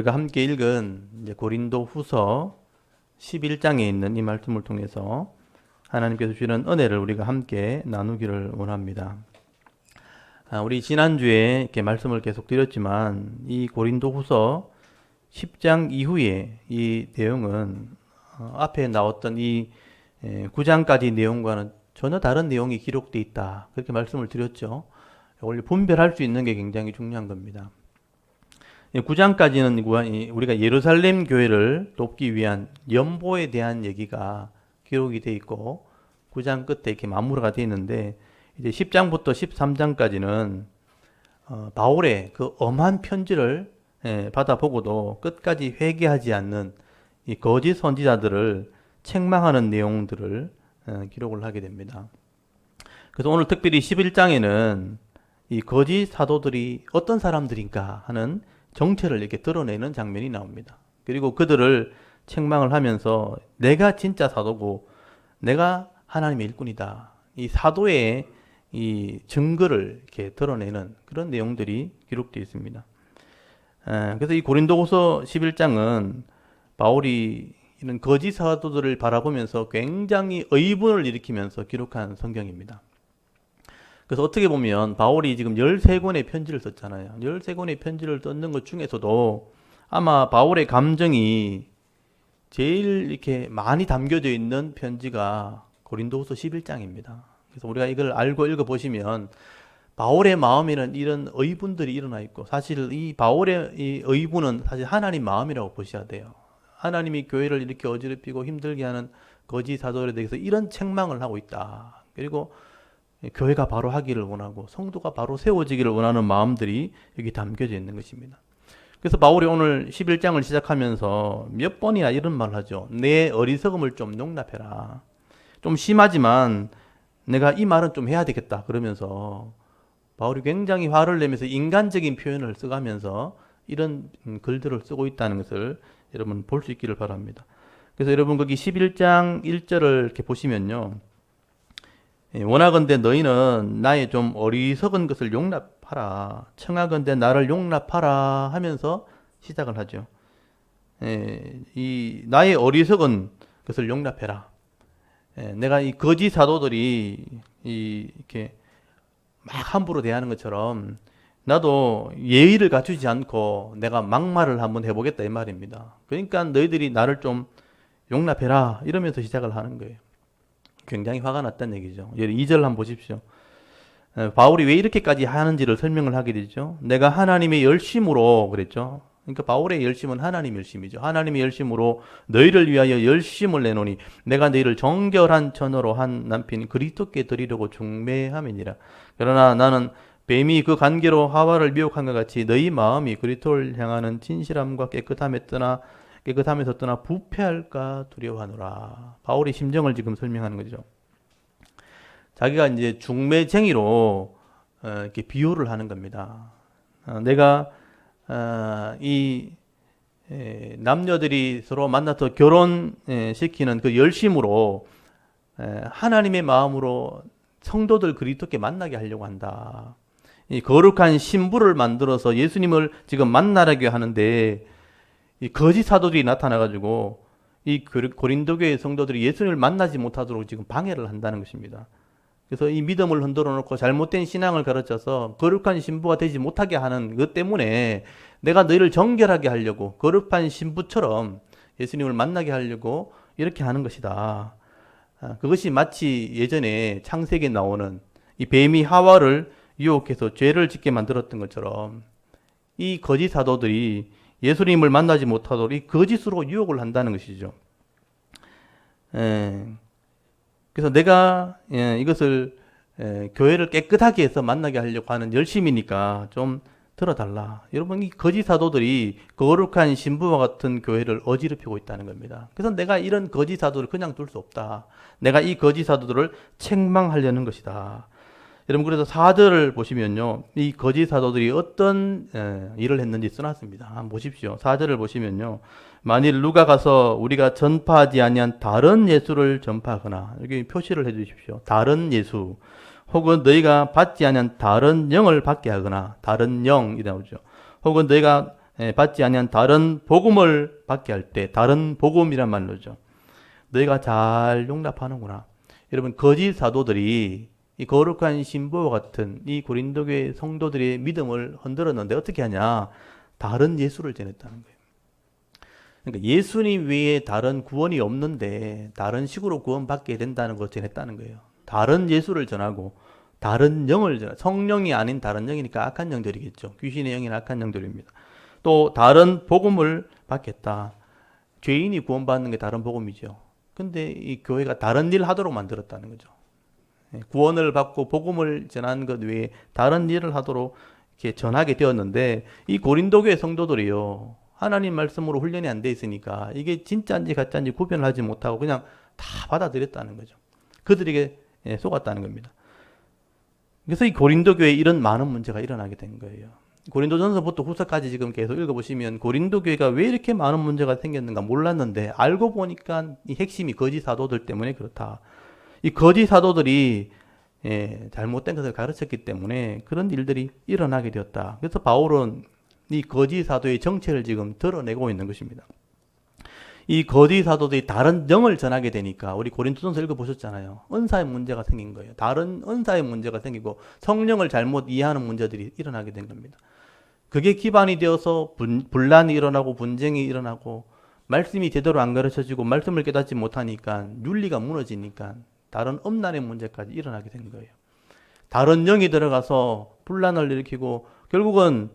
우리가 함께 읽은 이제 고린도후서 11장에 있는 이 말씀을 통해서 하나님께서 주시는 은혜를 우리가 함께 나누기를 원합니다. 우리 지난주에 이렇게 말씀을 계속 드렸지만 이 고린도후서 10장 이후에 이 내용은 앞에 나왔던 이 9장까지 내용과는 전혀 다른 내용이 기록되어 있다. 그렇게 말씀을 드렸죠. 원래 분별할 수 있는 게 굉장히 중요한 겁니다. 9장까지는 우리가 예루살렘 교회를 돕기 위한 연보에 대한 얘기가 기록이 되어 있고 9장 끝에 이렇게 마무리가 되어 있는데 이제 10장부터 13장까지는 바울의 그 엄한 편지를 받아보고도 끝까지 회개하지 않는 이 거짓 선지자들을 책망하는 내용들을 기록을 하게 됩니다. 그래서 오늘 특별히 11장에는 이 거짓 사도들이 어떤 사람들인가 하는 정체를 이렇게 드러내는 장면이 나옵니다. 그리고 그들을 책망을 하면서 내가 진짜 사도고 내가 하나님의 일꾼이다. 이 사도의 이 증거를 이렇게 드러내는 그런 내용들이 기록되어 있습니다. 그래서 이 고린도후서 11장은 바울이 이런 거짓 사도들을 바라보면서 굉장히 의문을 일으키면서 기록한 성경입니다. 그래서 어떻게 보면 바울이 지금 13권의 편지를 썼잖아요. 13권의 편지를 썼는 것 중에서도 아마 바울의 감정이 제일 이렇게 많이 담겨져 있는 편지가 고린도후서 11장입니다. 그래서 우리가 이걸 알고 읽어보시면 바울의 마음에는 이런 의문들이 일어나 있고 사실 이 바울의 이 의문은 사실 하나님 마음이라고 보셔야 돼요. 하나님이 교회를 이렇게 어지럽히고 힘들게 하는 거짓 사도들에 대해서 이런 책망을 하고 있다. 그리고 교회가 바로 하기를 원하고 성도가 바로 세워지기를 원하는 마음들이 여기 담겨져 있는 것입니다. 그래서 바울이 오늘 11장을 시작하면서 몇 번이나 이런 말을 하죠. 내 어리석음을 좀 용납해라. 좀 심하지만 내가 이 말은 좀 해야 되겠다. 그러면서 바울이 굉장히 화를 내면서 인간적인 표현을 써가면서 이런 글들을 쓰고 있다는 것을 여러분 볼 수 있기를 바랍니다. 그래서 여러분 거기 11장 1절을 이렇게 보시면요. 원하건대 너희는 나의 좀 어리석은 것을 용납하라. 청하건대 나를 용납하라 하면서 시작을 하죠. 이 나의 어리석은 것을 용납해라. 내가 이 거짓 사도들이 이렇게 막 함부로 대하는 것처럼 나도 예의를 갖추지 않고 내가 막말을 한번 해보겠다 이 말입니다. 그러니까 너희들이 나를 좀 용납해라 이러면서 시작을 하는 거예요. 굉장히 화가 났다는 얘기죠. 2절 한번 보십시오. 바울이 왜 이렇게까지 하는지를 설명을 하게 되죠. 내가 하나님의 열심으로 그랬죠. 그러니까 바울의 열심은 하나님의 열심이죠. 하나님의 열심으로 너희를 위하여 열심을 내노니 내가 너희를 정결한 처녀로 한 남편이 그리스도께 드리려고 중매함이니라. 그러나 나는 뱀이 그 관계로 하와를 미혹한 것 같이 너희 마음이 그리스도를 향하는 진실함과 깨끗함에서 떠나 부패할까 두려워하노라. 바울의 심정을 지금 설명하는 거죠. 자기가 이제 중매쟁이로 이렇게 비유를 하는 겁니다. 내가 이 남녀들이 서로 만나서 결혼시키는 그 열심으로 하나님의 마음으로 성도들 그리스도께 만나게 하려고 한다. 이 거룩한 신부를 만들어서 예수님을 지금 만나려고 하는데 이 거짓 사도들이 나타나가지고 이 고린도 교회 성도들이 예수님을 만나지 못하도록 지금 방해를 한다는 것입니다. 그래서 이 믿음을 흔들어 놓고 잘못된 신앙을 가르쳐서 거룩한 신부가 되지 못하게 하는 것 때문에 내가 너희를 정결하게 하려고 거룩한 신부처럼 예수님을 만나게 하려고 이렇게 하는 것이다. 그것이 마치 예전에 창세기에 나오는 이 뱀이 하와를 유혹해서 죄를 짓게 만들었던 것처럼 이 거짓 사도들이 예수님을 만나지 못하도록 이 거짓으로 유혹을 한다는 것이죠. 그래서 내가 이것을 교회를 깨끗하게 해서 만나게 하려고 하는 열심이니까 좀 들어달라. 여러분 이 거짓 사도들이 거룩한 신부와 같은 교회를 어지럽히고 있다는 겁니다. 그래서 내가 이런 거짓 사도를 그냥 둘 수 없다. 내가 이 거짓 사도들을 책망하려는 것이다. 여러분 그래서 4절을 보시면요. 이 거짓 사도들이 어떤 일을 했는지 써놨습니다. 한번 보십시오. 4절을 보시면요. 만일 누가 가서 우리가 전파하지 아니한 다른 예수를 전파하거나 여기 표시를 해 주십시오. 다른 예수 혹은 너희가 받지 아니한 다른 영을 받게 하거나 다른 영이 나오죠. 혹은 너희가 받지 아니한 다른 복음을 받게 할 때, 다른 복음이란 말로죠. 너희가 잘 용납하는구나. 여러분, 거짓 사도들이 이 거룩한 신부와 같은 이 고린도교의 성도들의 믿음을 흔들었는데 어떻게 하냐? 다른 예수를 전했다는 거예요. 그러니까 예수님 외에 다른 구원이 없는데 다른 식으로 구원받게 된다는 걸 전했다는 거예요. 다른 예수를 전하고 다른 영을 전하고, 성령이 아닌 다른 영이니까 악한 영들이겠죠. 귀신의 영이나 악한 영들입니다. 또 다른 복음을 받겠다. 죄인이 구원받는 게 다른 복음이죠. 근데 이 교회가 다른 일 하도록 만들었다는 거죠. 구원을 받고 복음을 전하는 것 외에 다른 일을 하도록 이렇게 전하게 되었는데, 이 고린도교의 성도들이요, 하나님 말씀으로 훈련이 안 돼 있으니까 이게 진짜인지 가짜인지 구별을 하지 못하고 그냥 다 받아들였다는 거죠. 그들에게 속았다는 겁니다. 그래서 이 고린도교에 이런 많은 문제가 일어나게 된 거예요. 고린도전서부터 후서까지 지금 계속 읽어보시면 고린도 교회가 왜 이렇게 많은 문제가 생겼는가 몰랐는데, 알고 보니까 이 핵심이 거짓 사도들 때문에 그렇다. 이 거짓 사도들이 잘못된 것을 가르쳤기 때문에 그런 일들이 일어나게 되었다. 그래서 바울은 이 거짓 사도의 정체를 지금 드러내고 있는 것입니다. 이 거짓 사도들이 다른 영을 전하게 되니까, 우리 고린도전서 읽어보셨잖아요. 은사의 문제가 생긴 거예요. 다른 은사의 문제가 생기고 성령을 잘못 이해하는 문제들이 일어나게 된 겁니다. 그게 기반이 되어서 분란이 일어나고 분쟁이 일어나고, 말씀이 제대로 안 가르쳐지고 말씀을 깨닫지 못하니까 윤리가 무너지니까 다른 음란의 문제까지 일어나게 된 거예요. 다른 영이 들어가서 분란을 일으키고 결국은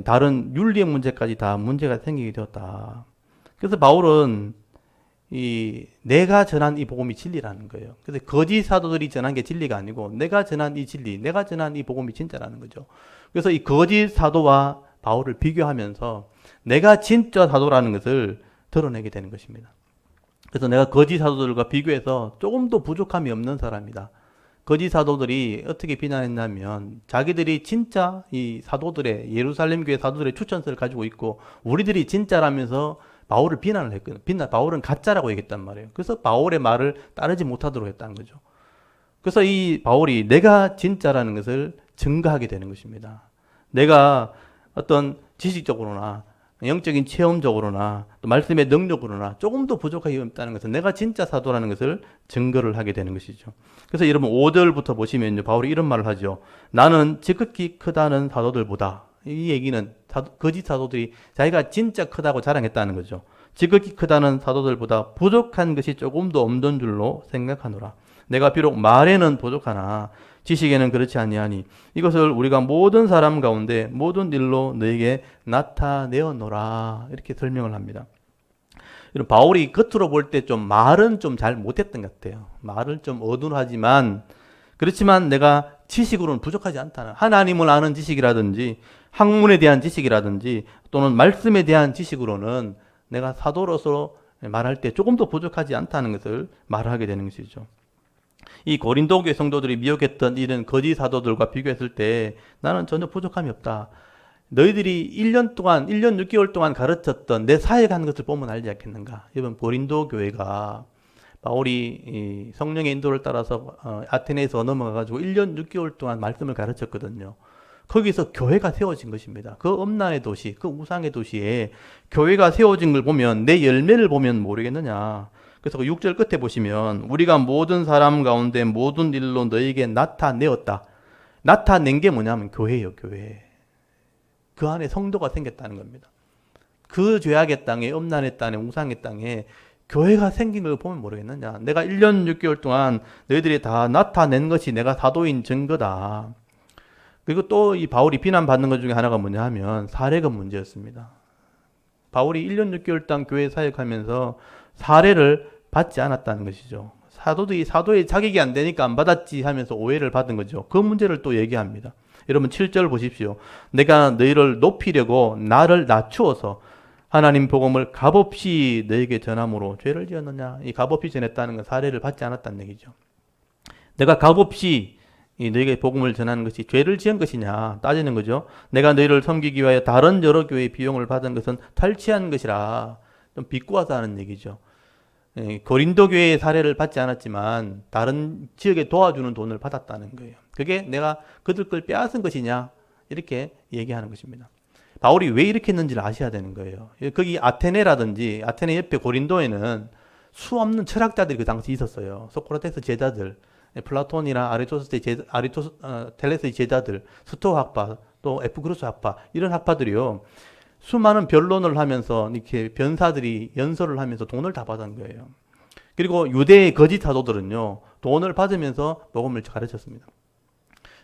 다른 윤리의 문제까지 다 문제가 생기게 되었다. 그래서 바울은 내가 전한 이 복음이 진리라는 거예요. 그래서 거짓 사도들이 전한 게 진리가 아니고 내가 전한 이 진리, 내가 전한 이 복음이 진짜라는 거죠. 그래서 이 거짓 사도와 바울을 비교하면서 내가 진짜 사도라는 것을 드러내게 되는 것입니다. 그래서 내가 거짓 사도들과 비교해서 조금도 부족함이 없는 사람이다. 거짓 사도들이 어떻게 비난했냐면, 자기들이 진짜 이 사도들의, 예루살렘 교회 사도들의 추천서를 가지고 있고 우리들이 진짜라면서 바울을 비난을 했거든요. 바울은 가짜라고 얘기했단 말이에요. 그래서 바울의 말을 따르지 못하도록 했다는 거죠. 그래서 이 바울이 내가 진짜라는 것을 증거하게 되는 것입니다. 내가 어떤 지식적으로나 영적인 체험적으로나 또 말씀의 능력으로나 조금도 부족하게 없다는 것은 내가 진짜 사도라는 것을 증거를 하게 되는 것이죠. 그래서 여러분 5절부터 보시면요, 바울이 이런 말을 하죠. 나는 지극히 크다는 사도들보다, 이 얘기는 거짓 사도들이 자기가 진짜 크다고 자랑했다는 거죠. 지극히 크다는 사도들보다 부족한 것이 조금도 없는 줄로 생각하노라. 내가 비록 말에는 부족하나 지식에는 그렇지 아니하니 이것을 우리가 모든 사람 가운데 모든 일로 너에게 나타내어노라. 이렇게 설명을 합니다. 바울이 겉으로 볼 때 좀 말은 좀 잘 못했던 것 같아요. 말을 좀 어둔하지만, 그렇지만 내가 지식으로는 부족하지 않다는, 하나님을 아는 지식이라든지 학문에 대한 지식이라든지 또는 말씀에 대한 지식으로는 내가 사도로서 말할 때 조금도 부족하지 않다는 것을 말하게 되는 것이죠. 이 고린도교의 성도들이 미혹했던 이런 거짓 사도들과 비교했을 때 나는 전혀 부족함이 없다. 너희들이 1년 6개월 동안 가르쳤던 내 사역한 것을 보면 알지 않겠는가. 여러분, 고린도 교회가 바울이 성령의 인도를 따라서 아테네에서 넘어가가지고 1년 6개월 동안 말씀을 가르쳤거든요. 거기서 교회가 세워진 것입니다. 그 음란의 도시, 그 우상의 도시에 교회가 세워진 걸 보면, 내 열매를 보면 모르겠느냐. 그래서 그 6절 끝에 보시면 우리가 모든 사람 가운데 모든 일로 너에게 나타내었다. 나타낸 게 뭐냐면 교회예요, 교회. 그 안에 성도가 생겼다는 겁니다. 그 죄악의 땅에, 음란의 땅에, 우상의 땅에 교회가 생긴 걸 보면 모르겠느냐. 내가 1년 6개월 동안 너희들이 다 나타낸 것이 내가 사도인 증거다. 그리고 또 이 바울이 비난받는 것 중에 하나가 뭐냐 하면 사례가 문제였습니다. 바울이 1년 6개월 동안 교회 사역하면서 사례를 받지 않았다는 것이죠. 사도들이 사도의 자격이 안 되니까 안 받았지 하면서 오해를 받은 거죠. 그 문제를 또 얘기합니다. 여러분 7절 보십시오. 내가 너희를 높이려고 나를 낮추어서 하나님 복음을 값없이 너에게 전함으로 죄를 지었느냐. 이 값없이 전했다는 건 사례를 받지 않았다는 얘기죠. 내가 값없이 너에게 복음을 전하는 것이 죄를 지은 것이냐 따지는 거죠. 내가 너희를 섬기기 위하여 다른 여러 교회의 비용을 받은 것은 탈취한 것이라. 좀 비꼬아서 하는 얘기죠. 고린도 교회의 사례를 받지 않았지만 다른 지역에 도와주는 돈을 받았다는 거예요. 그게 내가 그들 걸 빼앗은 것이냐 이렇게 얘기하는 것입니다. 바울이 왜 이렇게 했는지를 아셔야 되는 거예요. 거기 아테네 옆에 고린도에는 수없는 철학자들이 그 당시 있었어요. 소크라테스 제자들, 플라톤이나 텔레스의 제자들, 스토아 학파, 또 에피쿠로스 학파, 이런 학파들이요. 수많은 변론을 하면서 이렇게 변사들이 연설을 하면서 돈을 다 받은 거예요. 그리고 유대의 거짓 사도들은요, 돈을 받으면서 복음을 가르쳤습니다.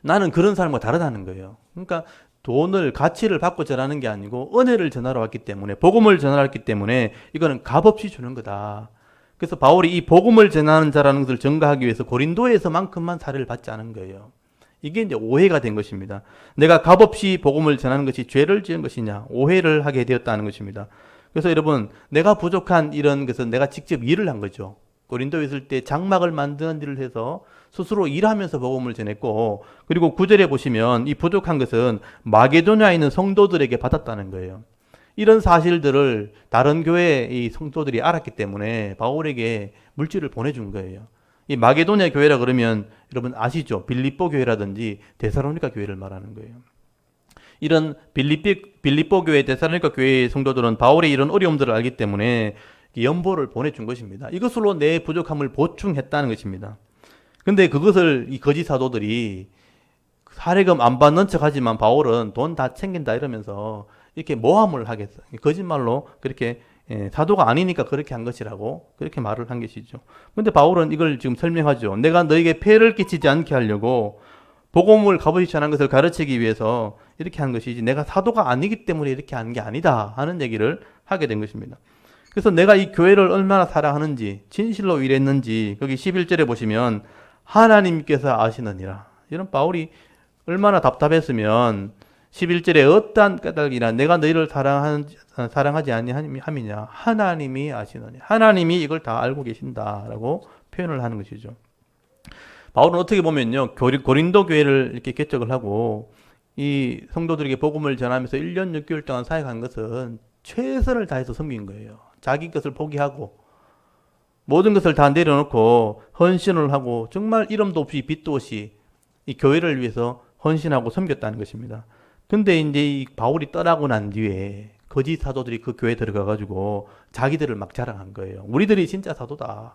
나는 그런 사람과 다르다는 거예요. 그러니까 돈을, 가치를 받고 전하는 게 아니고 은혜를 전하러 왔기 때문에, 복음을 전하러 왔기 때문에 이거는 값없이 주는 거다. 그래서 바울이 이 복음을 전하는 자라는 것을 증거하기 위해서 고린도에서만큼만 사례를 받지 않은 거예요. 이게 이제 오해가 된 것입니다. 내가 값없이 복음을 전하는 것이 죄를 지은 것이냐, 오해를 하게 되었다는 것입니다. 그래서 여러분, 내가 부족한 이런 것은 내가 직접 일을 한 거죠. 고린도에 있을 때 장막을 만드는 일을 해서 스스로 일하면서 복음을 전했고, 그리고 9절에 보시면 이 부족한 것은 마게도냐에 있는 성도들에게 받았다는 거예요. 이런 사실들을 다른 교회의 성도들이 알았기 때문에 바울에게 물질을 보내준 거예요. 이 마게도냐 교회라 그러면 여러분 아시죠? 빌립보 교회라든지 데살로니가 교회를 말하는 거예요. 이런 빌립보 교회, 데살로니가 교회의 성도들은 바울의 이런 어려움들을 알기 때문에 연보를 보내준 것입니다. 이것으로 내 부족함을 보충했다는 것입니다. 근데 그것을 이 거짓 사도들이 사례금 안 받는 척 하지만 바울은 돈 다 챙긴다 이러면서 이렇게 모함을 하겠어요. 거짓말로 그렇게 사도가 아니니까 그렇게 한 것이라고 그렇게 말을 한 것이죠. 근데 바울은 이걸 지금 설명하죠. 내가 너에게 폐를 끼치지 않게 하려고 복음을 값없이 전한 것을 가르치기 위해서 이렇게 한 것이지 내가 사도가 아니기 때문에 이렇게 한 게 아니다 하는 얘기를 하게 된 것입니다. 그래서 내가 이 교회를 얼마나 사랑하는지 진실로 일했는지 거기 11절에 보시면 하나님께서 아시느니라. 이런 바울이 얼마나 답답했으면 11절에 어떠한 까닭이나 내가 너희를 사랑하지 아니함이냐 하나님이 아시느냐. 하나님이 이걸 다 알고 계신다라고 표현을 하는 것이죠. 바울은 어떻게 보면요, 고린도 교회를 이렇게 개척을 하고 이 성도들에게 복음을 전하면서 1년 6개월 동안 사역한 것은 최선을 다해서 섬긴 거예요. 자기 것을 포기하고 모든 것을 다 내려놓고 헌신을 하고 정말 이름도 없이 빚도 없이 이 교회를 위해서 헌신하고 섬겼다는 것입니다. 근데 이제 이 바울이 떠나고 난 뒤에 거짓 사도들이 그 교회에 들어가가지고 자기들을 막 자랑한 거예요. 우리들이 진짜 사도다.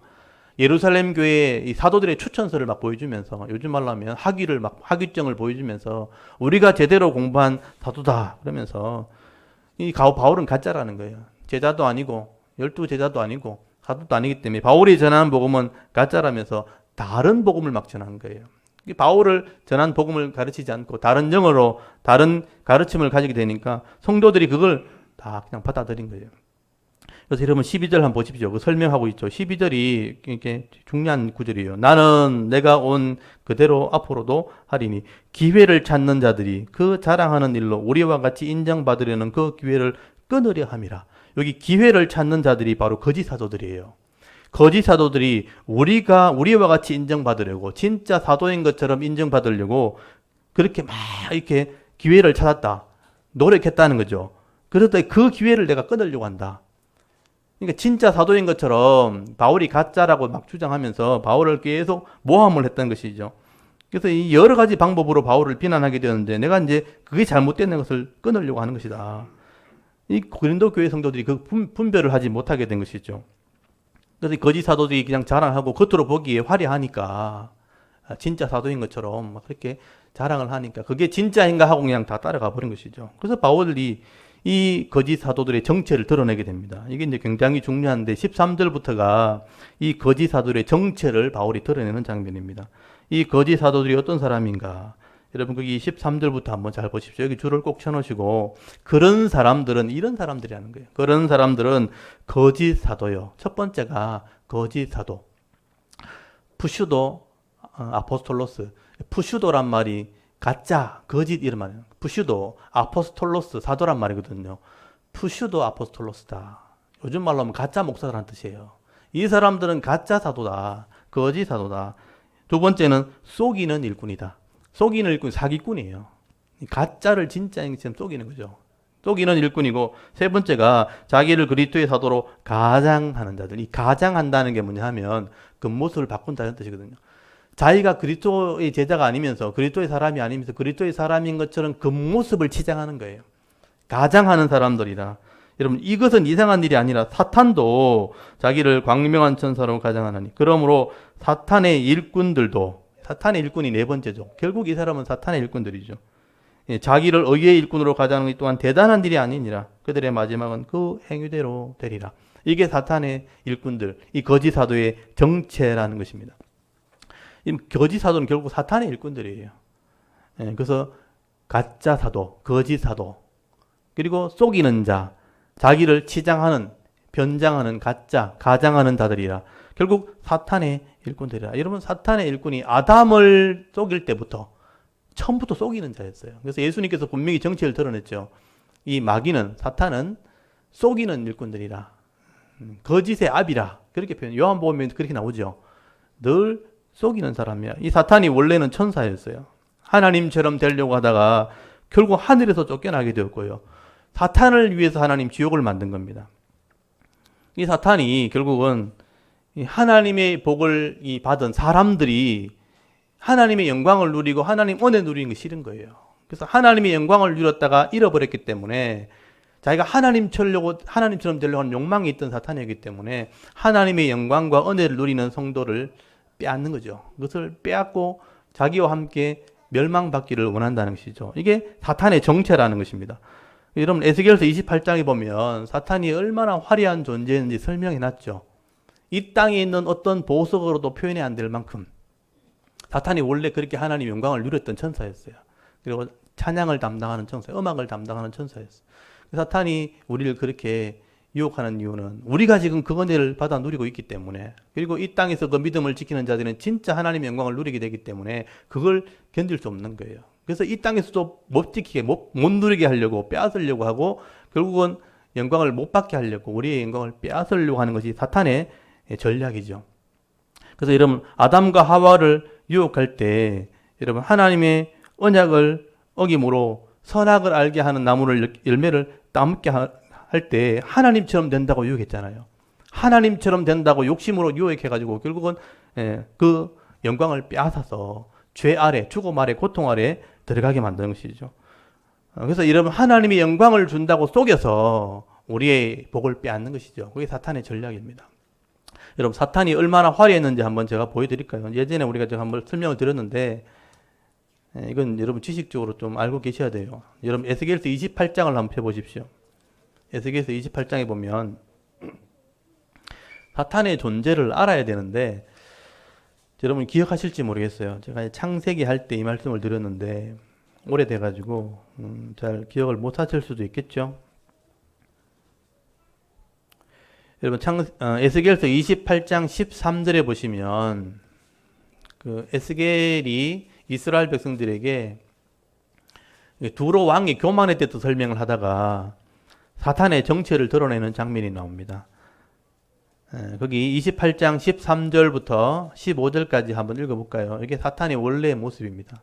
예루살렘 교회 이 사도들의 추천서를 막 보여주면서, 요즘 말로 하면 학위증을 보여주면서 우리가 제대로 공부한 사도다 그러면서 이 바울은 가짜라는 거예요. 제자도 아니고 12제자도 아니고 사도도 아니기 때문에 바울이 전하는 복음은 가짜라면서 다른 복음을 막 전한 거예요. 바울을 전한 복음을 가르치지 않고 다른 영어로 다른 가르침을 가지게 되니까 성도들이 그걸 다 그냥 받아들인 거예요. 그래서 여러분 12절 한번 보십시오. 그 설명하고 있죠. 12절이 이렇게 중요한 구절이에요. 나는 내가 온 그대로 앞으로도 하리니 기회를 찾는 자들이 그 자랑하는 일로 우리와 같이 인정받으려는 그 기회를 끊으려 함이라. 여기 기회를 찾는 자들이 바로 거짓 사도들이에요. 거짓 사도들이 우리와 같이 인정받으려고, 진짜 사도인 것처럼 인정받으려고 그렇게 막 이렇게 기회를 찾았다. 노력했다는 거죠. 그러다 그 기회를 내가 끊으려고 한다. 그러니까 진짜 사도인 것처럼 바울이 가짜라고 막 주장하면서 바울을 계속 모함을 했던 것이죠. 그래서 이 여러 가지 방법으로 바울을 비난하게 되었는데 내가 이제 그게 잘못된 것을 끊으려고 하는 것이다. 이 고린도 교회 성도들이 그 분별을 하지 못하게 된 것이죠. 그래서 거짓 사도들이 그냥 자랑하고 겉으로 보기에 화려하니까 진짜 사도인 것처럼 막 그렇게 자랑을 하니까 그게 진짜인가 하고 그냥 다 따라가 버린 것이죠. 그래서 바울이 이 거짓 사도들의 정체를 드러내게 됩니다. 이게 이제 굉장히 중요한데 13절부터가 이 거짓 사도들의 정체를 바울이 드러내는 장면입니다. 이 거짓 사도들이 어떤 사람인가? 여러분 거기 13절부터 한번 잘 보십시오. 여기 줄을 꼭 쳐놓으시고 그런 사람들은 이런 사람들이라는 거예요. 그런 사람들은 거짓 사도요. 첫 번째가 거짓 사도. 푸슈도 아포스톨로스. 푸슈도란 말이 가짜, 거짓 이런 말이에요. 푸슈도, 아포스톨로스, 사도란 말이거든요. 푸슈도 아포스톨로스다. 요즘 말로 하면 가짜 목사라는 뜻이에요. 이 사람들은 가짜 사도다. 거짓 사도다. 두 번째는 속이는 일꾼이다. 속이는 일꾼, 사기꾼이에요. 가짜를 진짜인 것처럼 속이는 거죠. 속이는 일꾼이고, 세 번째가 자기를 그리스도의 사도로 가장하는 자들. 이 가장한다는 게 뭐냐 하면 겉모습을 바꾼다는 뜻이거든요. 자기가 그리스도의 제자가 아니면서 그리스도의 사람이 아니면서 그리스도의 사람인 것처럼 겉모습을 치장하는 거예요. 가장하는 사람들이라. 여러분 이것은 이상한 일이 아니라 사탄도 자기를 광명한 천사로 가장하나니 그러므로 사탄의 일꾼들도 사탄의 일꾼이 네 번째죠. 결국 이 사람은 사탄의 일꾼들이죠. 예, 자기를 의의 일꾼으로 가장하는 것 또한 대단한 일이 아니니라. 그들의 마지막은 그 행위대로 되리라. 이게 사탄의 일꾼들, 이 거짓 사도의 정체라는 것입니다. 이 거짓 사도는 결국 사탄의 일꾼들이에요. 예, 그래서 가짜 사도, 거짓 사도, 그리고 속이는 자, 자기를 치장하는, 변장하는 가짜, 가장하는 자들이라. 결국 사탄의 일꾼들이라. 여러분 사탄의 일꾼이 아담을 속일 때부터 처음부터 속이는 자였어요. 그래서 예수님께서 분명히 정체를 드러냈죠. 이 마귀는 사탄은 속이는 일꾼들이라. 거짓의 압이라. 그렇게 표현. 요한복음에 그렇게 나오죠. 늘 속이는 사람이야. 이 사탄이 원래는 천사였어요. 하나님처럼 되려고 하다가 결국 하늘에서 쫓겨나게 되었고요. 사탄을 위해서 하나님 지옥을 만든 겁니다. 이 사탄이 결국은 하나님의 복을 받은 사람들이 하나님의 영광을 누리고 하나님 은혜 누리는 게 싫은 거예요. 그래서 하나님의 영광을 누렸다가 잃어버렸기 때문에 자기가 하나님처럼 되려고 하는 욕망이 있던 사탄이었기 때문에 하나님의 영광과 은혜를 누리는 성도를 빼앗는 거죠. 그것을 빼앗고 자기와 함께 멸망받기를 원한다는 것이죠. 이게 사탄의 정체라는 것입니다. 여러분 에스겔서 28장에 보면 사탄이 얼마나 화려한 존재인지 설명해 놨죠. 이 땅에 있는 어떤 보석으로도 표현이 안 될 만큼 사탄이 원래 그렇게 하나님의 영광을 누렸던 천사였어요. 그리고 찬양을 담당하는 천사, 음악을 담당하는 천사였어요. 사탄이 우리를 그렇게 유혹하는 이유는 우리가 지금 그 은혜를 받아 누리고 있기 때문에, 그리고 이 땅에서 그 믿음을 지키는 자들은 진짜 하나님의 영광을 누리게 되기 때문에 그걸 견딜 수 없는 거예요. 그래서 이 땅에서도 못 지키게, 못 누리게 하려고 빼앗으려고 하고 결국은 영광을 못 받게 하려고 우리의 영광을 빼앗으려고 하는 것이 사탄의 전략이죠. 그래서 여러분 아담과 하와를 유혹할 때 여러분 하나님의 언약을 어김으로 선악을 알게 하는 나무를 열매를 따먹게 할 때 하나님처럼 된다고 유혹했잖아요. 하나님처럼 된다고 욕심으로 유혹해가지고 결국은 그 영광을 빼앗아서 죄 아래, 죽음 아래, 고통 아래 들어가게 만드는 것이죠. 그래서 여러분 하나님의 영광을 준다고 속여서 우리의 복을 빼앗는 것이죠. 그게 사탄의 전략입니다. 여러분 사탄이 얼마나 화려했는지 한번 제가 보여드릴까요? 예전에 우리가 제가 한번 설명을 드렸는데 이건 여러분 지식적으로 좀 알고 계셔야 돼요. 여러분 에스겔서 28장을 한번 펴보십시오. 에스겔서 28장에 보면 사탄의 존재를 알아야 되는데 여러분 기억하실지 모르겠어요. 제가 창세기 할 때 이 말씀을 드렸는데 오래돼가지고 잘 기억을 못 하실 수도 있겠죠. 여러분 에스겔서 28장 13절에 보시면 그 에스겔이 이스라엘 백성들에게 두로 왕이 교만했다고 설명을 하다가 사탄의 정체를 드러내는 장면이 나옵니다. 거기 28장 13절부터 15절까지 한번 읽어볼까요? 이게 사탄의 원래의 모습입니다.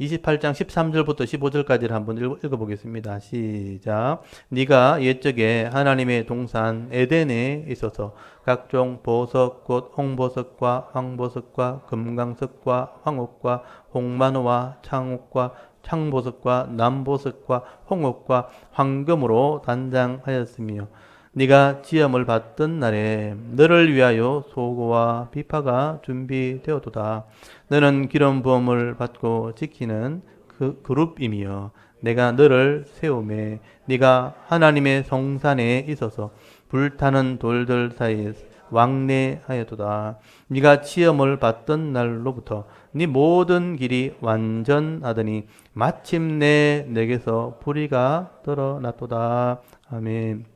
28장 13절부터 15절까지를 한번 읽어보겠습니다. 시작. 네가 옛적에 하나님의 동산 에덴에 있어서 각종 보석 곧 홍보석과 황보석과 금강석과 황옥과 홍만호와 창옥과 창보석과 남보석과 홍옥과 황금으로 단장하였으며 네가 지음을 받던 날에 너를 위하여 소고와 비파가 준비되었도다. 너는 기름 부음을 받고 지키는 그 그룹이며 내가 너를 세우매 네가 하나님의 성산에 있어서 불타는 돌들 사이에 왕래하였도다. 네가 지음을 받던 날로부터 네 모든 길이 완전하더니 마침내 내게서 불의가 드러났도다. 아멘.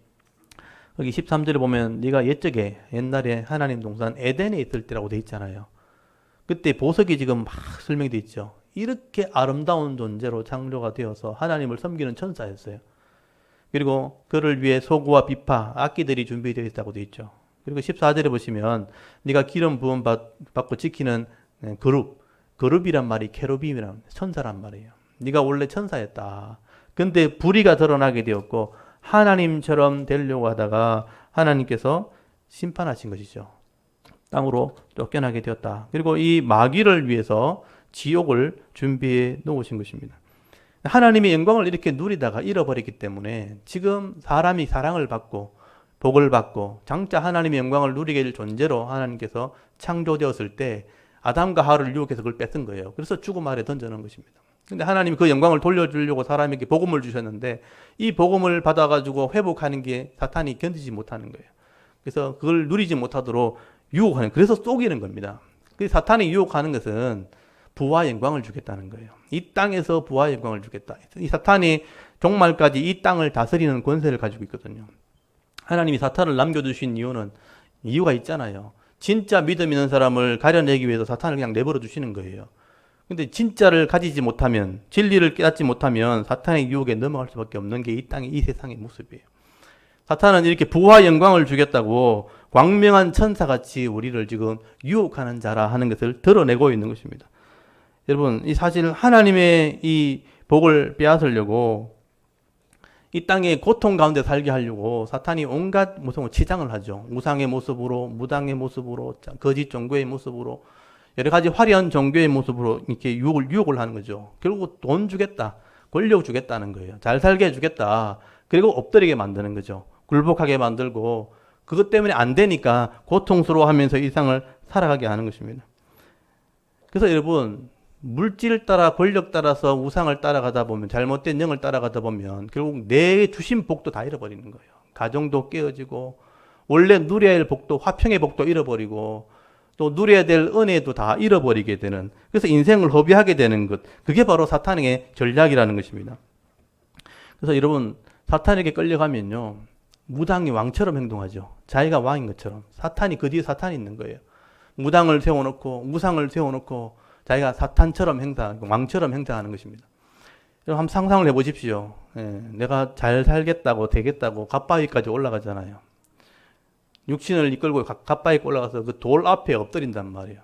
여기 13절에 보면 네가 옛날에 하나님 동산 에덴에 있을 때라고 돼 있잖아요. 그때 보석이 지금 막 설명돼 있죠. 이렇게 아름다운 존재로 창조가 되어서 하나님을 섬기는 천사였어요. 그리고 그를 위해 소고와 비파, 악기들이 준비되어 있다고 돼 있죠. 그리고 14절에 보시면 네가 기름 부음 받고 지키는 그룹이란 말이 케루빔이란 천사란 말이에요. 네가 원래 천사였다. 근데 불의가 드러나게 되었고 하나님처럼 되려고 하다가 하나님께서 심판하신 것이죠. 땅으로 쫓겨나게 되었다. 그리고 이 마귀를 위해서 지옥을 준비해 놓으신 것입니다. 하나님의 영광을 이렇게 누리다가 잃어버리기 때문에 지금 사람이 사랑을 받고 복을 받고 장차 하나님의 영광을 누리게 될 존재로 하나님께서 창조되었을 때 아담과 하와를 유혹해서 그걸 뺏은 거예요. 그래서 죽음 아래 던져놓은 것입니다. 근데 하나님이 그 영광을 돌려주려고 사람에게 복음을 주셨는데 이 복음을 받아가지고 회복하는 게 사탄이 견디지 못하는 거예요. 그래서 그걸 누리지 못하도록 유혹하는, 그래서 속이는 겁니다. 그 사탄이 유혹하는 것은 부와 영광을 주겠다는 거예요. 이 땅에서 부와 영광을 주겠다. 이 사탄이 종말까지 이 땅을 다스리는 권세를 가지고 있거든요. 하나님이 사탄을 남겨두신 이유가 있잖아요. 진짜 믿음 있는 사람을 가려내기 위해서 사탄을 그냥 내버려 두시는 거예요. 근데 진짜를 가지지 못하면, 진리를 깨닫지 못하면 사탄의 유혹에 넘어갈 수밖에 없는 게 이 땅의, 이 세상의 모습이에요. 사탄은 이렇게 부와 영광을 주겠다고 광명한 천사같이 우리를 지금 유혹하는 자라 하는 것을 드러내고 있는 것입니다. 여러분, 이 사실 하나님의 이 복을 빼앗으려고 이 땅의 고통 가운데 살게 하려고 사탄이 온갖 무슨 치장을 하죠. 우상의 모습으로, 무당의 모습으로, 거짓 종교의 모습으로, 여러 가지 화려한 종교의 모습으로 이렇게 유혹을 하는 거죠. 결국 돈 주겠다, 권력 주겠다는 거예요. 잘 살게 해주겠다. 그리고 엎드리게 만드는 거죠. 굴복하게 만들고, 그것 때문에 안 되니까 고통스러워하면서 일상을 살아가게 하는 것입니다. 그래서 여러분, 물질 따라 권력 따라서 우상을 따라가다 보면, 잘못된 영을 따라가다 보면 결국 내 주신 복도 다 잃어버리는 거예요. 가정도 깨어지고, 원래 누려야 할 복도, 화평의 복도 잃어버리고, 또 누려야 될 은혜도 다 잃어버리게 되는, 그래서 인생을 허비하게 되는 것, 그게 바로 사탄의 전략이라는 것입니다. 그래서 여러분, 사탄에게 끌려가면요, 무당이 왕처럼 행동하죠. 자기가 왕인 것처럼. 사탄이, 그 뒤에 사탄이 있는 거예요. 무당을 세워놓고, 우상을 세워놓고 자기가 사탄처럼 행사하고 왕처럼 행사하는 것입니다. 여러분, 한번 상상을 해보십시오. 내가 잘 살겠다고, 되겠다고 갓바위까지 올라가잖아요. 육신을 이끌고 갓바위에 올라가서 그 돌 앞에 엎드린단 말이에요.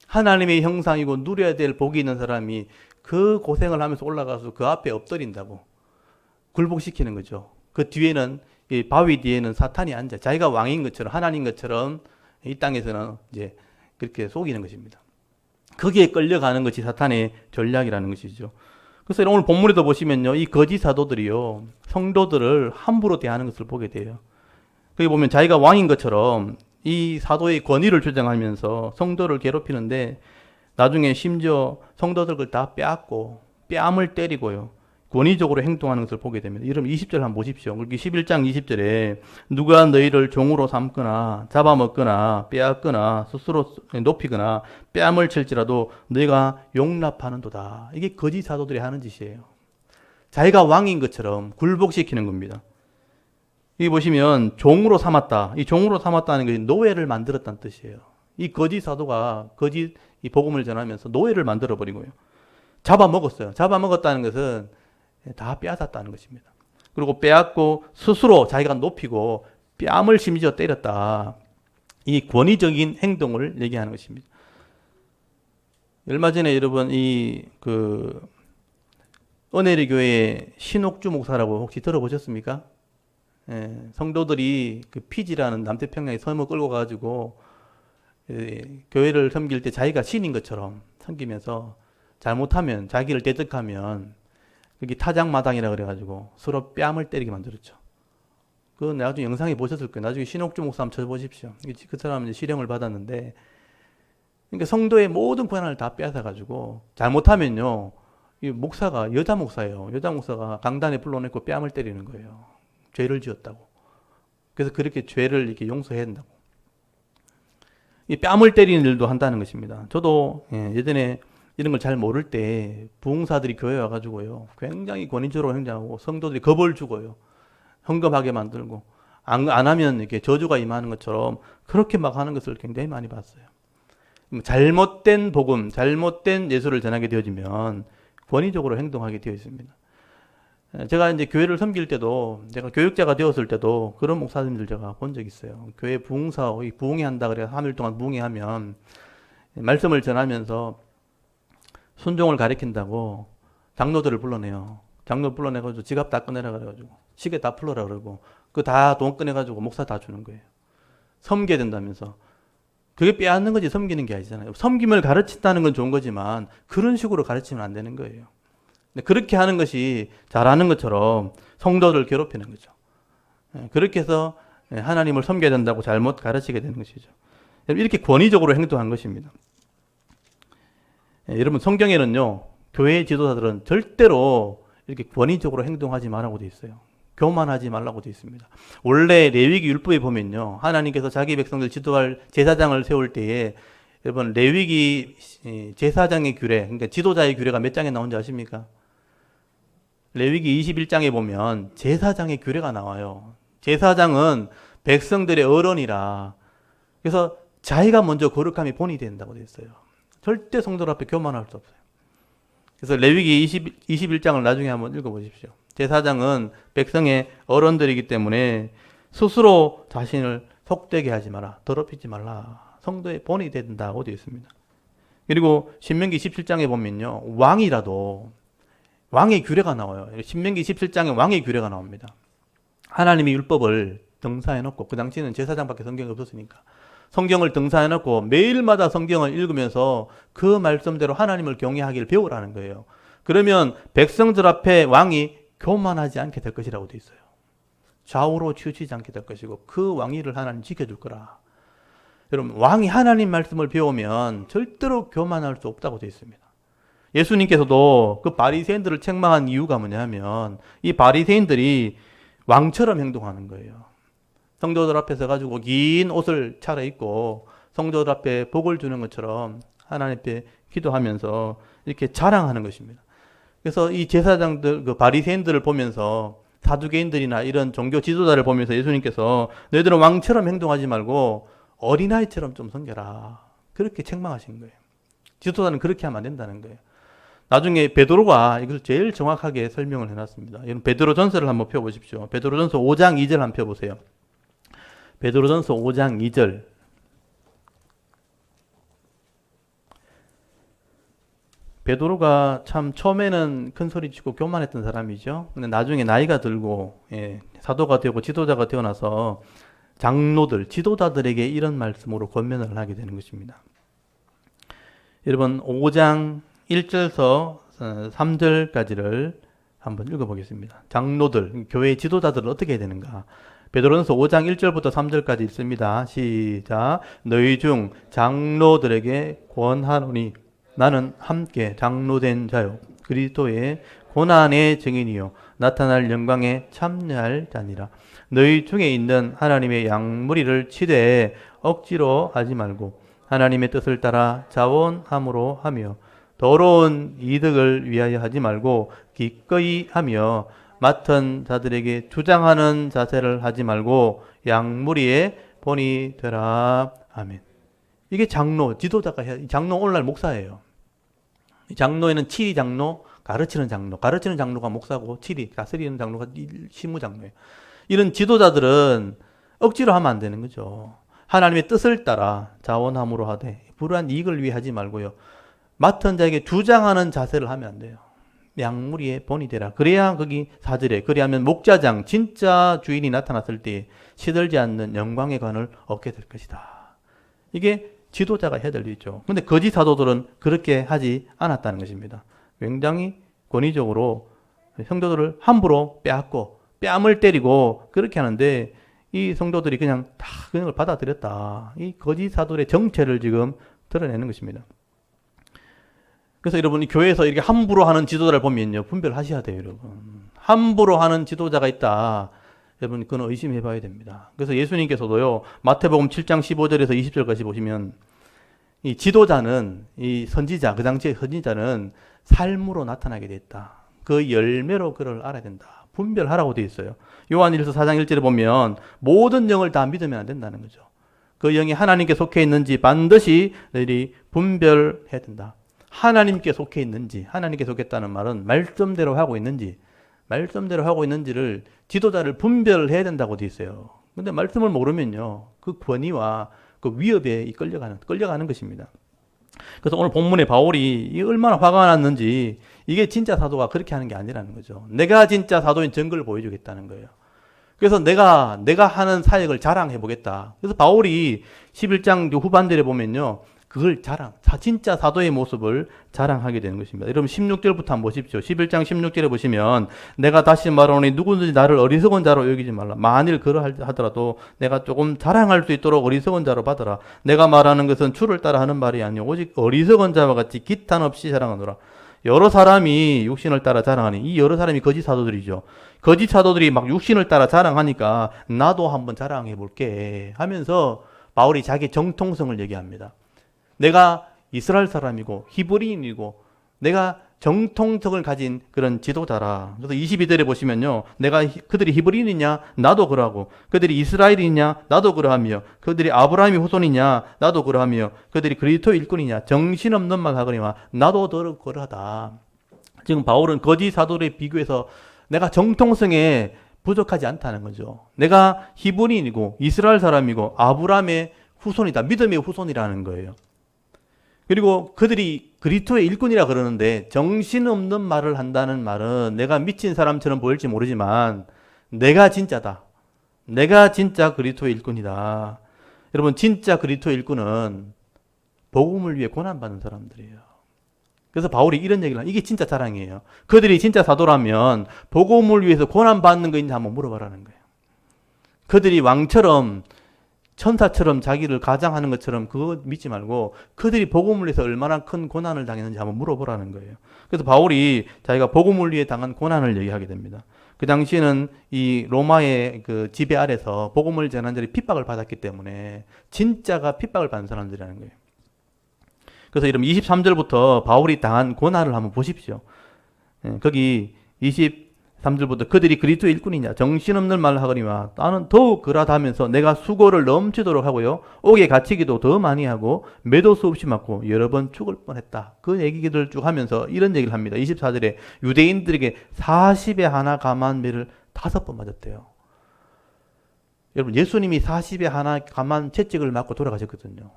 하나님의 형상이고 누려야 될 복이 있는 사람이 그 고생을 하면서 올라가서 그 앞에 엎드린다고 굴복시키는 거죠. 그 뒤에는, 이 바위 뒤에는 사탄이 앉아 자기가 왕인 것처럼, 하나님 것처럼 이 땅에서는 이제 그렇게 속이는 것입니다. 거기에 끌려가는 것이 사탄의 전략이라는 것이죠. 그래서 오늘 본문에도 보시면요, 이 거짓 사도들이요, 성도들을 함부로 대하는 것을 보게 돼요. 거기 보면 자기가 왕인 것처럼 이 사도의 권위를 주장하면서 성도를 괴롭히는데, 나중에 심지어 성도들 걸 다 빼앗고 뺨을 때리고요, 권위적으로 행동하는 것을 보게 됩니다. 여러분 20절 한번 보십시오. 그렇게 11장 20절에 누가 너희를 종으로 삼거나 잡아먹거나 빼앗거나 스스로 높이거나 뺨을 칠지라도 너희가 용납하는도다. 이게 거짓 사도들이 하는 짓이에요. 자기가 왕인 것처럼 굴복시키는 겁니다. 여기 보시면 종으로 삼았다. 이 종으로 삼았다는 것이 노예를 만들었다는 뜻이에요. 이 거짓 사도가 거짓 이 복음을 전하면서 노예를 만들어 버리고요, 잡아먹었어요. 잡아먹었다는 것은 다 빼앗았다는 것입니다. 그리고 빼앗고 스스로 자기가 높이고 뺨을 심지어 때렸다. 이 권위적인 행동을 얘기하는 것입니다. 얼마 전에 여러분 은혜리 교회 신옥주 목사라고 혹시 들어보셨습니까? 성도들이 그 피지라는 남태평양에 섬을 끌고 가지고 교회를 섬길 때 자기가 신인 것처럼 섬기면서 잘못하면, 자기를 대적하면 여기 타작마당이라 그래가지고 서로 뺨을 때리게 만들었죠. 그건 나중에 영상에 보셨을 거예요. 나중에 신옥주 목사 한번 쳐보십시오. 그 사람은 실형을 받았는데, 그러니까 성도의 모든 권한을 다 빼앗아가지고, 잘못하면요, 이 목사가 여자 목사예요. 여자 목사가 강단에 불러내고 뺨을 때리는 거예요. 죄를 지었다고. 그래서 그렇게 죄를 이렇게 용서해야 된다고. 이 뺨을 때리는 일도 한다는 것입니다. 저도 예전에 이런 걸 잘 모를 때 부흥사들이 교회에 와가지고요, 굉장히 권위적으로 행동하고 성도들이 겁을 주고요, 헌금하게 만들고, 안 하면 이렇게 저주가 임하는 것처럼 그렇게 막 하는 것을 굉장히 많이 봤어요. 잘못된 복음, 잘못된 예수를 전하게 되어지면 권위적으로 행동하게 되어 있습니다. 제가 이제 교회를 섬길 때도, 제가 교육자가 되었을 때도 그런 목사님들 제가 본 적 있어요. 교회 부흥사, 부흥회 한다 그래서 3일 동안 부흥회 하면 말씀을 전하면서 순종을 가리킨다고 장로들을 불러내요. 장로 불러내가지고 지갑 다 꺼내라 그래가지고 시계 다 풀어라 그러고 그 다 돈 꺼내가지고 목사 다 주는 거예요. 섬겨야 된다면서. 그게 빼앗는 거지 섬기는 게 아니잖아요. 섬김을 가르친다는 건 좋은 거지만 그런 식으로 가르치면 안 되는 거예요. 그렇게 하는 것이 잘하는 것처럼 성도를 괴롭히는 거죠. 그렇게 해서 하나님을 섬겨야 된다고 잘못 가르치게 되는 것이죠. 이렇게 권위적으로 행동한 것입니다. 여러분, 성경에는요, 교회 지도자들은 절대로 이렇게 권위적으로 행동하지 말라고 되어 있어요. 교만하지 말라고 되어 있습니다. 원래 레위기 율법에 보면요, 하나님께서 자기 백성들 지도할 제사장을 세울 때에 여러분, 레위기 제사장의 규례, 그러니까 지도자의 규례가 몇 장에 나온지 아십니까? 레위기 21장에 보면 제사장의 규례가 나와요. 제사장은 백성들의 어른이라, 그래서 자기가 먼저 거룩함이 본이 된다고 되어 있어요. 절대 성도들 앞에 교만할 수 없어요. 그래서 레위기 21장을 나중에 한번 읽어보십시오. 제사장은 백성의 어른들이기 때문에 스스로 자신을 속되게 하지 마라, 더럽히지 말라, 성도의 본이 된다고 되어 있습니다. 그리고 신명기 17장에 보면요, 왕이라도 왕의 규례가 나와요. 신명기 17장에 왕의 규례가 나옵니다. 하나님의 율법을 등사해놓고, 그 당시에는 제사장밖에 성경이 없었으니까 성경을 등사해놓고 매일마다 성경을 읽으면서 그 말씀대로 하나님을 경외하기를 배우라는 거예요. 그러면 백성들 앞에 왕이 교만하지 않게 될 것이라고 되어 있어요. 좌우로 치우치지 않게 될 것이고 그 왕위를 하나님 지켜줄 거라. 여러분, 왕이 하나님 말씀을 배우면 절대로 교만할 수 없다고 되어 있습니다. 예수님께서도 그 바리새인들을 책망한 이유가 뭐냐면 이 바리새인들이 왕처럼 행동하는 거예요. 성도들 앞에 서가지고 긴 옷을 차려입고 성도들 앞에 복을 주는 것처럼 하나님 앞에 기도하면서 이렇게 자랑하는 것입니다. 그래서 이 제사장들, 그 바리새인들을 보면서, 사두개인들이나 이런 종교 지도자를 보면서 예수님께서 너희들은 왕처럼 행동하지 말고 어린아이처럼 좀 섬겨라, 그렇게 책망하신 거예요. 지도자는 그렇게 하면 안 된다는 거예요. 나중에 베드로가 이것을 제일 정확하게 설명을 해놨습니다. 여러분, 베드로 전서를 한번 펴보십시오. 베드로 전서 5장 2절 한번 펴보세요. 베드로 전서 5장 2절. 베드로가 참 처음에는 큰 소리 치고 교만했던 사람이죠. 근데 나중에 나이가 들고 사도가 되고 지도자가 되어나서 장로들, 지도자들에게 이런 말씀으로 권면을 하게 되는 것입니다. 여러분, 5장 1절서 3절까지를 한번 읽어보겠습니다. 장로들, 교회 지도자들은 어떻게 해야 되는가? 베드로전서 5장 1절부터 3절까지 읽습니다. 시작. 너희 중 장로들에게 권하노니 나는 함께 장로된 자요 그리스도의 고난의 증인이요 나타날 영광에 참여할 자니라. 너희 중에 있는 하나님의 양무리를 치되 억지로 하지 말고 하나님의 뜻을 따라 자원함으로 하며 더러운 이득을 위하여 하지 말고 기꺼이 하며 맡은 자들에게 주장하는 자세를 하지 말고 양무리의 본이 되라. 아멘. 이게 장로, 지도자가 해야, 장로 오늘날 목사예요. 장로에는 치리 장로, 가르치는 장로가 목사고 치리, 다스리는 장로가 시무 장로예요. 이런 지도자들은 억지로 하면 안 되는 거죠. 하나님의 뜻을 따라 자원함으로 하되 불우한 이익을 위해 하지 말고요. 맡은 자에게 주장하는 자세를 하면 안 돼요. 양무리의 본이 되라. 그래야 거기 4절에 그리하면 목자장 진짜 주인이 나타났을 때 시들지 않는 영광의 관을 얻게 될 것이다. 이게 지도자가 해야 될 일이죠. 근데 거짓 사도들은 그렇게 하지 않았다는 것입니다. 굉장히 권위적으로 성도들을 함부로 빼앗고 뺨을 때리고 그렇게 하는데 이 성도들이 그냥 다 그걸 받아들였다. 이 거짓 사도의 정체를 지금 드러내는 것입니다. 그래서 여러분, 이 교회에서 이렇게 함부로 하는 지도자를 보면요, 분별하셔야 돼요, 여러분. 함부로 하는 지도자가 있다. 여러분, 그건 의심해 봐야 됩니다. 그래서 예수님께서도요, 마태복음 7장 15절에서 20절까지 보시면, 이 지도자는, 이 선지자, 그 당시의 선지자는 삶으로 나타나게 됐다. 그 열매로 그를 알아야 된다. 분별하라고 되어 있어요. 요한일서 4장 1절에 보면, 모든 영을 다 믿으면 안 된다는 거죠. 그 영이 하나님께 속해 있는지 반드시 너희들이 분별해야 된다. 하나님께 속해 있는지, 하나님께 속했다는 말은 말씀대로 하고 있는지를 지도자를 분별해야 된다고 되어 있어요. 근데 말씀을 모르면요, 그 권위와 그 위협에 끌려가는 것입니다. 그래서 오늘 본문에 바울이 얼마나 화가 났는지, 이게 진짜 사도가 그렇게 하는 게 아니라는 거죠. 내가 진짜 사도인 증거를 보여주겠다는 거예요. 그래서 내가 하는 사역을 자랑해 보겠다. 그래서 바울이 11장 후반절에 보면요, 그걸 진짜 사도의 모습을 자랑하게 되는 것입니다. 여러분 16절부터 한번 보십시오. 11장 16절에 보시면 내가 다시 말하노니 누구든지 나를 어리석은 자로 여기지 말라. 만일 그러하더라도 내가 조금 자랑할 수 있도록 어리석은 자로 받아라. 내가 말하는 것은 주를 따라 하는 말이 아니오 오직 어리석은 자와 같이 기탄 없이 자랑하노라. 여러 사람이 육신을 따라 자랑하니 이 여러 사람이 거짓 사도들이죠. 거짓 사도들이 막 육신을 따라 자랑하니까 나도 한번 자랑해 볼게 하면서 바울이 자기 정통성을 얘기합니다. 내가 이스라엘 사람이고 히브리인이고 내가 정통성을 가진 그런 지도자라. 그래서 22절에 보시면요. 그들이 히브리인이냐? 나도 그러하고 그들이 이스라엘이냐? 나도 그러하며 그들이 아브라함의 후손이냐? 나도 그러하며 그들이 그리스도 일꾼이냐? 정신없는 말 하거니와 나도 그러하다. 지금 바울은 거짓 사도들에 비교해서 내가 정통성에 부족하지 않다는 거죠. 내가 히브리인이고 이스라엘 사람이고 아브라함의 후손이다. 믿음의 후손이라는 거예요. 그리고 그들이 그리스도의 일꾼이라 그러는데 정신없는 말을 한다는 말은 내가 미친 사람처럼 보일지 모르지만 내가 진짜다. 내가 진짜 그리스도의 일꾼이다. 여러분 진짜 그리스도의 일꾼은 복음을 위해 고난받는 사람들이에요. 그래서 바울이 이런 얘기를 이게 진짜 자랑이에요. 그들이 진짜 사도라면 복음을 위해서 고난받는 거 있는지 한번 물어봐라는 거예요. 그들이 왕처럼 천사처럼 자기를 가장하는 것처럼 그거 믿지 말고 그들이 복음을 위해서 얼마나 큰 고난을 당했는지 한번 물어보라는 거예요. 그래서 바울이 자기가 복음을 위해 당한 고난을 얘기하게 됩니다. 그 당시에는 이 로마의 그 지배 아래서 복음을 전한 자들이 핍박을 받았기 때문에 진짜가 핍박을 받는 사람들이라는 거예요. 그래서 이러면 23절부터 바울이 당한 고난을 한번 보십시오. 거기 23절부터 그들이 그리스도의 일꾼이냐 정신없는 말을 하거니와 나는 더욱 그러하다면서 내가 수고를 넘치도록 하고요 옥에 갇히기도 더 많이 하고 매도 수없이 맞고 여러 번 죽을 뻔했다. 그 얘기들을 쭉 하면서 이런 얘기를 합니다. 24절에 유대인들에게 40에 하나 감한 매를 5번 맞았대요. 여러분 예수님이 40에 하나 감한 채찍을 맞고 돌아가셨거든요.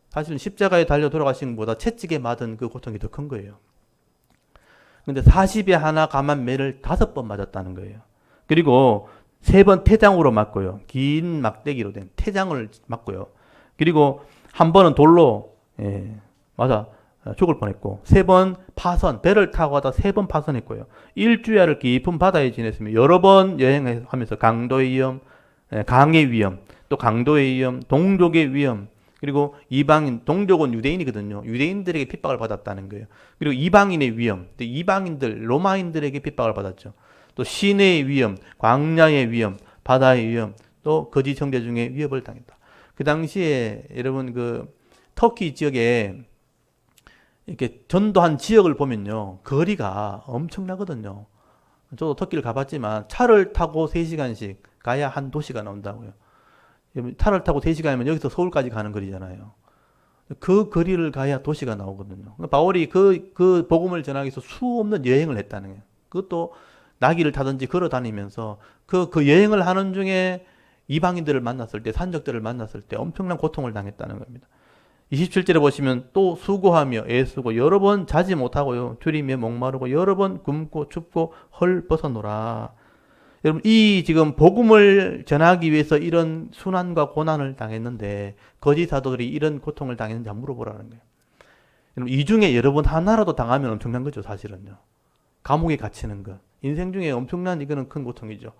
사실은 십자가에 달려 돌아가신 것보다 채찍에 맞은 그 고통이 더 큰 거예요. 근데 40에 하나 감한 매를 5번 맞았다는 거예요. 그리고 3번 태장으로 맞고요. 긴 막대기로 된 태장을 맞고요. 그리고 한 번은 돌로 맞아 죽을 뻔했고 3번 파선 배를 타고 가다 3번 파선했고요. 일주야를 깊은 바다에 지냈으며 여러 번 여행하면서 강도의 위험, 강의 위험, 또 강도의 위험, 동족의 위험 그리고 이방인, 동족은 유대인이거든요. 유대인들에게 핍박을 받았다는 거예요. 그리고 이방인의 위험, 이방인들, 로마인들에게 핍박을 받았죠. 또 시내의 위험, 광야의 위험, 바다의 위험, 또 거짓 형제 중에 위협을 당했다. 그 당시에 여러분 그 터키 지역에 이렇게 전도한 지역을 보면요. 거리가 엄청나거든요. 저도 터키를 가봤지만 차를 타고 3시간씩 가야 한 도시가 나온다고요. 차를 타고 3시간이면 여기서 서울까지 가는 거리잖아요. 그 거리를 가야 도시가 나오거든요. 바울이 그 복음을 전하기 위해서 수없는 여행을 했다는 거예요. 그것도 나귀를 타든지 걸어 다니면서 그 여행을 하는 중에 이방인들을 만났을 때, 산적들을 만났을 때 엄청난 고통을 당했다는 겁니다. 27절에 보시면 또 수고하며 애쓰고 여러 번 자지 못하고요. 줄이며 목마르고 여러 번 굶고 춥고 헐 벗어노라. 여러분 이 지금 복음을 전하기 위해서 이런 순환과 고난을 당했는데 거짓 사도들이 이런 고통을 당했는지 한번 물어보라는 거예요. 여러분 이 중에 여러 번 하나라도 당하면 엄청난 거죠. 사실은요. 감옥에 갇히는 것. 인생 중에 엄청난 이거는 큰 고통이죠.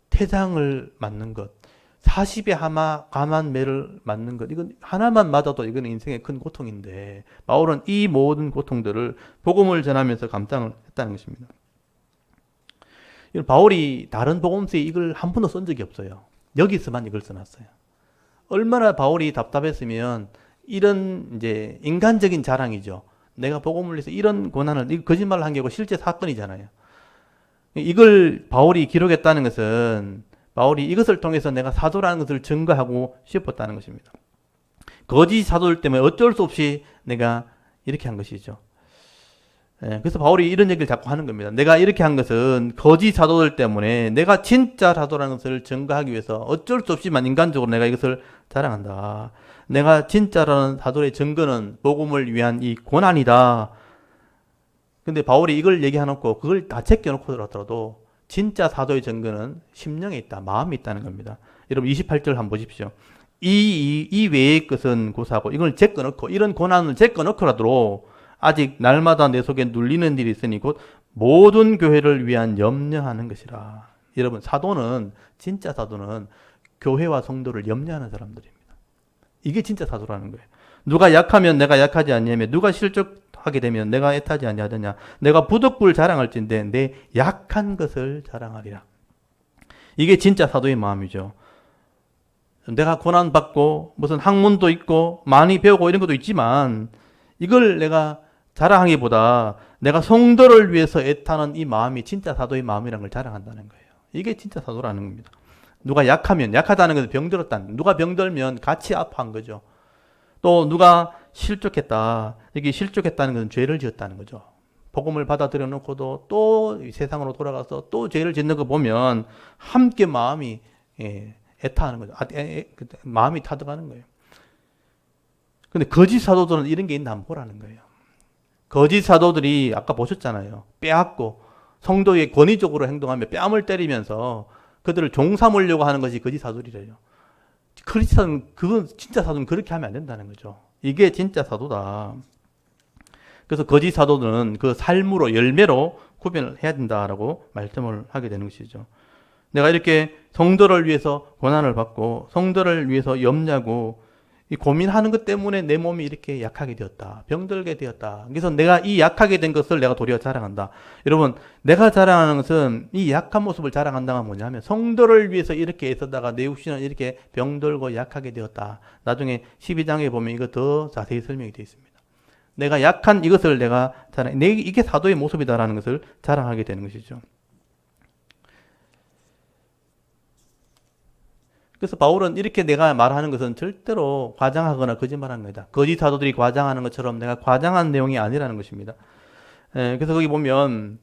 태장을 맞는 것. 40에 하나 감한 매를 맞는 것. 이건 하나만 맞아도 이건 인생의 큰 고통인데 바울은 이 모든 고통들을 복음을 전하면서 감당을 했다는 것입니다. 바울이 다른 복음서에 이걸 한 번도 쓴 적이 없어요. 여기서만 이걸 써놨어요. 얼마나 바울이 답답했으면 이런 이제 인간적인 자랑이죠. 내가 복음을 위해서 이런 고난을, 이거 거짓말을 한 게 아니고 실제 사건이잖아요. 이걸 바울이 기록했다는 것은 바울이 이것을 통해서 내가 사도라는 것을 증거하고 싶었다는 것입니다. 거짓 사도들 때문에 어쩔 수 없이 내가 이렇게 한 것이죠. 그래서 바울이 이런 얘기를 자꾸 하는 겁니다. 내가 이렇게 한 것은 거짓 사도들 때문에 내가 진짜 사도라는 것을 증거하기 위해서 어쩔 수 없지만 인간적으로 내가 이것을 자랑한다. 내가 진짜라는 사도의 증거는 복음을 위한 이 고난이다. 근데 바울이 이걸 얘기해놓고 그걸 다 제껴놓고 들었더라도 진짜 사도의 증거는 심령에 있다. 마음에 있다는 겁니다. 여러분 28절 한번 보십시오. 이 외의 것은 고사하고 이걸 제껴놓고 이런 고난을 제껴놓고라도 아직 날마다 내 속에 눌리는 일이 있으니 곧 모든 교회를 위한 염려하는 것이라. 여러분, 사도는 진짜 사도는 교회와 성도를 염려하는 사람들입니다. 이게 진짜 사도라는 거예요. 누가 약하면 내가 약하지 아니하며 누가 실족하게 되면 내가 애타지 아니하더냐. 내가 부득불 자랑할진대 내 약한 것을 자랑하리라. 이게 진짜 사도의 마음이죠. 내가 고난받고 무슨 학문도 있고 많이 배우고 이런 것도 있지만 이걸 내가 자랑하기보다 내가 성도를 위해서 애타는 이 마음이 진짜 사도의 마음이라는 걸 자랑한다는 거예요. 이게 진짜 사도라는 겁니다. 누가 약하면, 약하다는 것은 병들었다는, 누가 병들면 같이 아파한 거죠. 또 누가 실족했다, 여기 실족했다는 것은 죄를 지었다는 거죠. 복음을 받아들여 놓고도 또 세상으로 돌아가서 또 죄를 짓는 거 보면 함께 마음이 애타하는 거죠. 마음이 타들어가는 거예요. 근데 거짓 사도들은 이런 게 있나 한번 보라는 거예요. 거짓 사도들이 아까 보셨잖아요. 빼앗고 성도의 권위적으로 행동하며 뺨을 때리면서 그들을 종 삼으려고 하는 것이 거짓 사도들이래요. 그건 진짜 사도는 그렇게 하면 안 된다는 거죠. 이게 진짜 사도다. 그래서 거짓 사도들은 그 삶으로 열매로 구별을 해야 된다라고 말씀을 하게 되는 것이죠. 내가 이렇게 성도를 위해서 고난을 받고 성도를 위해서 염려하고 이 고민하는 것 때문에 내 몸이 이렇게 약하게 되었다. 병들게 되었다. 그래서 내가 이 약하게 된 것을 내가 도리어 자랑한다. 여러분, 내가 자랑하는 것은 이 약한 모습을 자랑한다가 뭐냐면 성도를 위해서 이렇게 애쓰다가 내 육신은 이렇게 병들고 약하게 되었다. 나중에 12장에 보면 이거 더 자세히 설명이 되어 있습니다. 내가 약한 이것을 내가 이게 사도의 모습이다라는 것을 자랑하게 되는 것이죠. 그래서 바울은 이렇게 내가 말하는 것은 절대로 과장하거나 거짓말하는 거다. 거짓 사도들이 과장하는 것처럼 내가 과장한 내용이 아니라는 것입니다. 그래서 거기 보면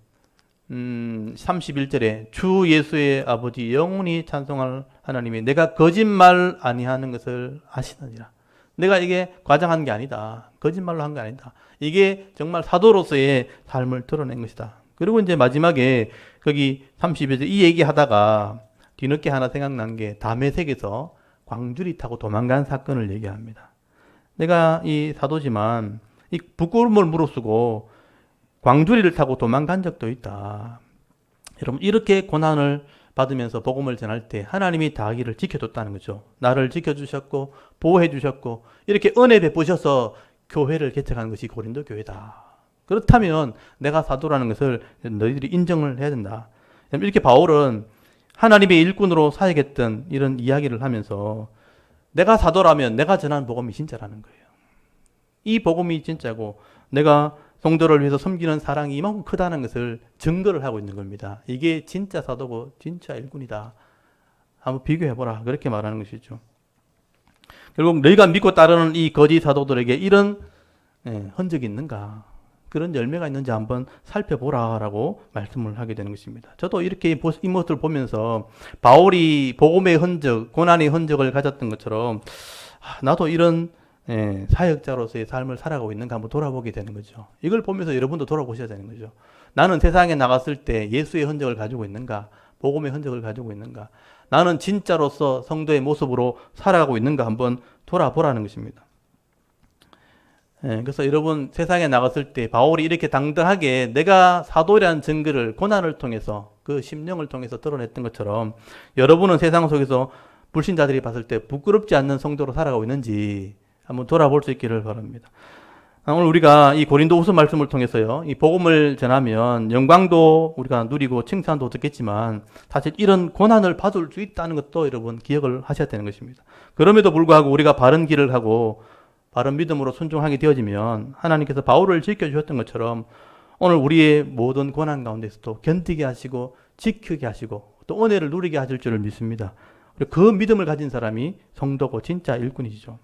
31절에 주 예수의 아버지 영원히 찬송할 하나님이 내가 거짓말 아니하는 것을 아시느니라. 내가 이게 과장한 게 아니다. 거짓말로 한 게 아니다. 이게 정말 사도로서의 삶을 드러낸 것이다. 그리고 이제 마지막에 거기 32절 이 얘기하다가 뒤늦게 하나 생각난 게 다메섹에서 광주리 타고 도망간 사건을 얘기합니다. 내가 이 사도지만 이 부끄러움을 무릅쓰고 광주리를 타고 도망간 적도 있다. 여러분, 이렇게 고난을 받으면서 복음을 전할 때 하나님이 다하기를 지켜줬다는 거죠. 나를 지켜주셨고 보호해 주셨고 이렇게 은혜 베푸셔서 교회를 개척하는 것이 고린도 교회다. 그렇다면 내가 사도라는 것을 너희들이 인정을 해야 된다. 이렇게 바울은 하나님의 일꾼으로 사역했던 이런 이야기를 하면서 내가 사도라면 내가 전한 복음이 진짜라는 거예요. 이 복음이 진짜고 내가 성도를 위해서 섬기는 사랑이 이만큼 크다는 것을 증거를 하고 있는 겁니다. 이게 진짜 사도고 진짜 일꾼이다. 한번 비교해보라. 그렇게 말하는 것이죠. 결국 너희가 믿고 따르는 이 거짓 사도들에게 이런 흔적이 있는가? 그런 열매가 있는지 한번 살펴보라라고 말씀을 하게 되는 것입니다. 저도 이렇게 이 모습을 보면서 바울이 복음의 흔적, 고난의 흔적을 가졌던 것처럼 나도 이런 사역자로서의 삶을 살아가고 있는가 한번 돌아보게 되는 거죠. 이걸 보면서 여러분도 돌아보셔야 되는 거죠. 나는 세상에 나갔을 때 예수의 흔적을 가지고 있는가? 복음의 흔적을 가지고 있는가? 나는 진짜로서 성도의 모습으로 살아가고 있는가 한번 돌아보라는 것입니다. 그래서 여러분 세상에 나갔을 때 바울이 이렇게 당당하게 내가 사도라는 증거를 고난을 통해서 그 심령을 통해서 드러냈던 것처럼 여러분은 세상 속에서 불신자들이 봤을 때 부끄럽지 않는 성도로 살아가고 있는지 한번 돌아볼 수 있기를 바랍니다. 오늘 우리가 이 고린도후서 말씀을 통해서요, 이 복음을 전하면 영광도 우리가 누리고 칭찬도 듣겠지만 사실 이런 고난을 받을 수 있다는 것도 여러분 기억을 하셔야 되는 것입니다. 그럼에도 불구하고 우리가 바른 길을 하고 바른 믿음으로 순종하게 되어지면 하나님께서 바울을 지켜주셨던 것처럼 오늘 우리의 모든 고난 가운데서도 견디게 하시고 지키게 하시고 또 은혜를 누리게 하실 줄을 믿습니다. 그 믿음을 가진 사람이 성도고 진짜 일꾼이죠.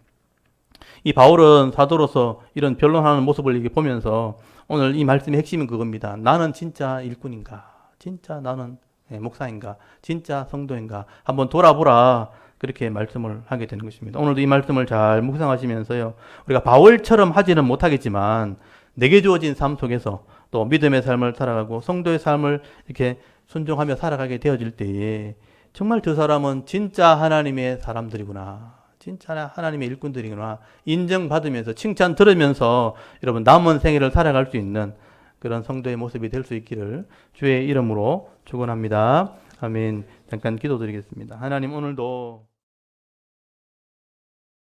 이 바울은 사도로서 이런 변론하는 모습을 이렇게 보면서 오늘 이 말씀의 핵심은 그겁니다. 나는 진짜 일꾼인가? 진짜 나는 목사인가? 진짜 성도인가? 한번 돌아보라. 그렇게 말씀을 하게 되는 것입니다. 오늘도 이 말씀을 잘 묵상하시면서요. 우리가 바울처럼 하지는 못하겠지만 내게 주어진 삶 속에서 또 믿음의 삶을 살아가고 성도의 삶을 이렇게 순종하며 살아가게 되어질 때에 정말 저 사람은 진짜 하나님의 사람들이구나. 진짜 하나님의 일꾼들이구나 인정받으면서 칭찬 들으면서 여러분 남은 생애를 살아갈 수 있는 그런 성도의 모습이 될 수 있기를 주의 이름으로 축원합니다. 아멘. 잠깐 기도드리겠습니다. 하나님 오늘도